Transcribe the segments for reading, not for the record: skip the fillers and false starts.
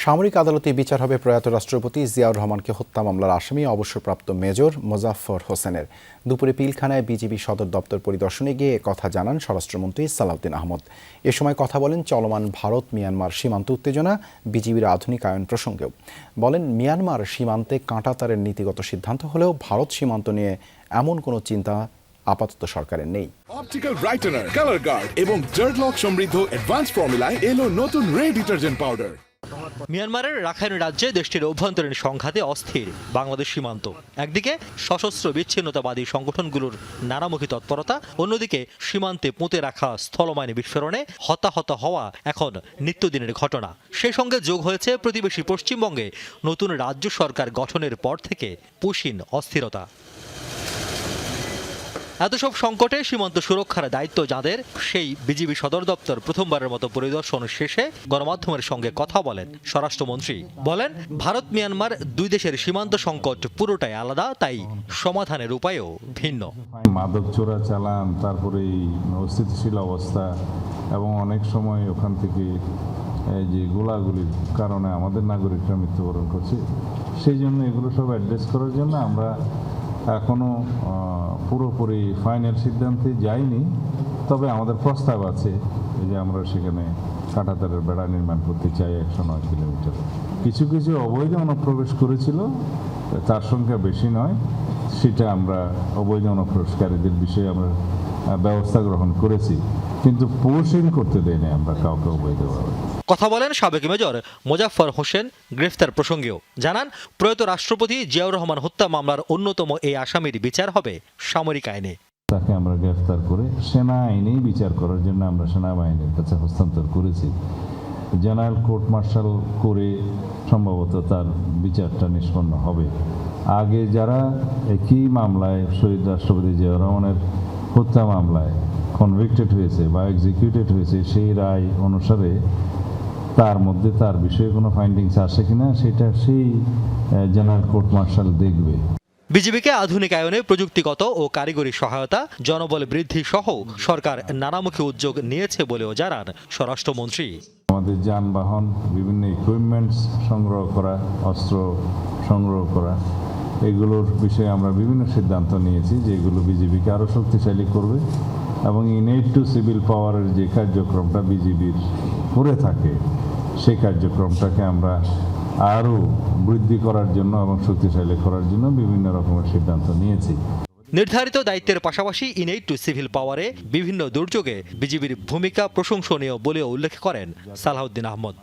সামরিক আদালতে বিচার হবে প্রয়াত রাষ্ট্রপতি জিয়াউর রহমানকে হত্যা মামলার আসামি অবসরপ্রাপ্ত মেজর মোজাফফর হোসেনের। দুপুরে পিলখানায় বিজিবি সদর দপ্তর পরিদর্শনে গিয়ে কথা জানান স্বরাষ্ট্রমন্ত্রী সালাউদ্দিন আহমদ। এ সময় কথা বলেন চলমান ভারত মিয়ানমার সীমান্ত উত্তেজনা, বিজিবির আধুনিকায়ন প্রসঙ্গেও। বলেন, মিয়ানমার সীমান্তে কাঁটাতারের নীতিগত সিদ্ধান্ত হলেও ভারত সীমান্ত নিয়ে এমন কোনো চিন্তা আপাতত সরকারের নেই। অপটিক্যাল ব্রাইটেনার, কালার গার্ড এবং জার্ড লক সমৃদ্ধ অ্যাডভান্স ফর্মুলায় এলো নতুন রে ডিটারজেন্ট পাউডার। মিয়ানমারের রাখাইন রাজ্যে দেশটির অভ্যন্তরীণ সংঘাতে অস্থির বাংলাদেশ সীমান্ত। একদিকে সশস্ত্র বিচ্ছিন্নতাবাদী সংগঠনগুলোর নানামুখী তৎপরতা, অন্যদিকে সীমান্তে পুঁতে রাখা স্থলমাইন বিস্ফোরণে হতাহত হওয়া এখন নিত্যদিনের ঘটনা। সেই সঙ্গে যোগ হয়েছে প্রতিবেশী পশ্চিমবঙ্গে নতুন রাজ্য সরকার গঠনের পর থেকে পুশিন অস্থিরতা। এত সব সংকটে সীমান্ত সুরক্ষার দায়িত্ব যাঁদের, সেই বিজিবি সদর দপ্তর প্রথমবারের মতো পরিদর্শন শেষে গণমাধ্যমের সঙ্গে কথা বলেন স্বরাষ্ট্রমন্ত্রী। বলেন, ভারত মিয়ানমার দুই দেশের সীমান্ত সংকট পুরোটাই আলাদা, তাই সমাধানের উপায়ও ভিন্ন। মাদক চোরা চালান, তারপরে অস্থিতিশীল অবস্থা এবং অনেক সময় ওখান থেকে যে গোলাগুলির কারণে আমাদের নাগরিকরা মৃত্যুবরণ করছে, সেই জন্য এগুলো সব অ্যাড্রেস করার জন্য আমরা এখনো পুরোপুরি ফাইনাল সিদ্ধান্তে যাইনি। তবে আমাদের প্রস্তাব আছে যে আমরা সেখানে কাঁটাতারের বেড়া নির্মাণ করতে চাই 109 কিলোমিটার। কিছু কিছু অবৈধ অনুপ্রবেশ করেছিল, তার সংখ্যা বেশি নয়, সেটা আমরা অবৈধ অনুপ্রবেশকারীদের বিষয়ে আমরা ব্যবস্থা গ্রহণ করেছি, কিন্তু পোষণ করতে দেয়নি আমরা কাউকে অবৈধভাবে। কথা বলেন সাবেক মেজর মোজাফফর হোসেন গ্রেফতার প্রসঙ্গেও। জানান, প্রয়াত রাষ্ট্রপতি জিয়াউর রহমান হত্যা মামলার অন্যতম এই আসামির বিচার হবে সামরিক আইনে। তাকে আমরা গ্রেফতার করে সেনা আইনেই বিচার করার জন্য আমরা সেনাবাহিনীর কাছে হস্তান্তর করেছি। জেনারেল কোর্ট মার্শাল করে সম্ভবত তার বিচারটা নিষ্পন্ন হবে। আগে যারা একই মামলায় শহীদ রাষ্ট্রপতি জিয়াউর রহমানের হত্যা মামলায় কনভিক্টেড হয়েছে বা এক্সিকিউটেড হয়েছে, সেই রায় অনুসারে তার মধ্যে তার বিষয়ে কোনো ফাইন্ডিংস আসে কিনা সেটা সেই জেনারেল কোর্ট মার্শাল দেখবে। বিজিবিকে আধুনিকায়নে প্রযুক্তিগত ও কারিগরি সহায়তা, জনবল বৃদ্ধি সহ সরকার নানামুখী উদ্যোগ নিয়েছে বলেও জানান স্বরাষ্ট্রমন্ত্রী। আমাদের যানবাহন, বিভিন্ন ইকুইপমেন্টস সংগ্রহ করা, অস্ত্র সংগ্রহ করা, এগুলোর বিষয়ে আমরা বিভিন্ন সিদ্ধান্ত নিয়েছি যেগুলো বিজিবিকে আরও শক্তিশালী করবে এবং ইনেট টু সিভিল পাওয়ারের যে কার্যক্রমটা বিজিবির করে থাকে, সেই কার্যক্রমটাকে আমরা আরও বৃদ্ধি করার জন্য এবং শক্তিশালী করার জন্য বিভিন্ন রকমের সিদ্ধান্ত নিয়েছি। নির্ধারিত দায়িত্বের পাশাপাশি ইনেট টু সিভিল পাওয়ারে বিভিন্ন দুর্যোগে বিজিবির ভূমিকা প্রশংসনীয় বলেও উল্লেখ করেন সালাউদ্দিন আহমদ।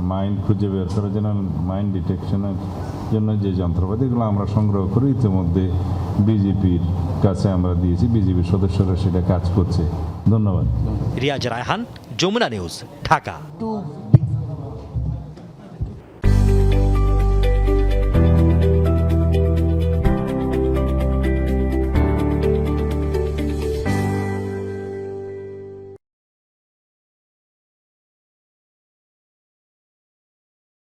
মাইন খুঁজে বের করার জন্য, মাইন ডিটেকশনের জন্য যে যন্ত্রপাতিগুলো আমরা সংগ্রহ করি ইতিমধ্যে বিজেপির কাছে আমরা দিয়েছি, বিজেপির সদস্যরা সেটা কাজ করছে। ধন্যবাদ। রিয়াজ রায়হান, যমুনা নিউজ, ঢাকা।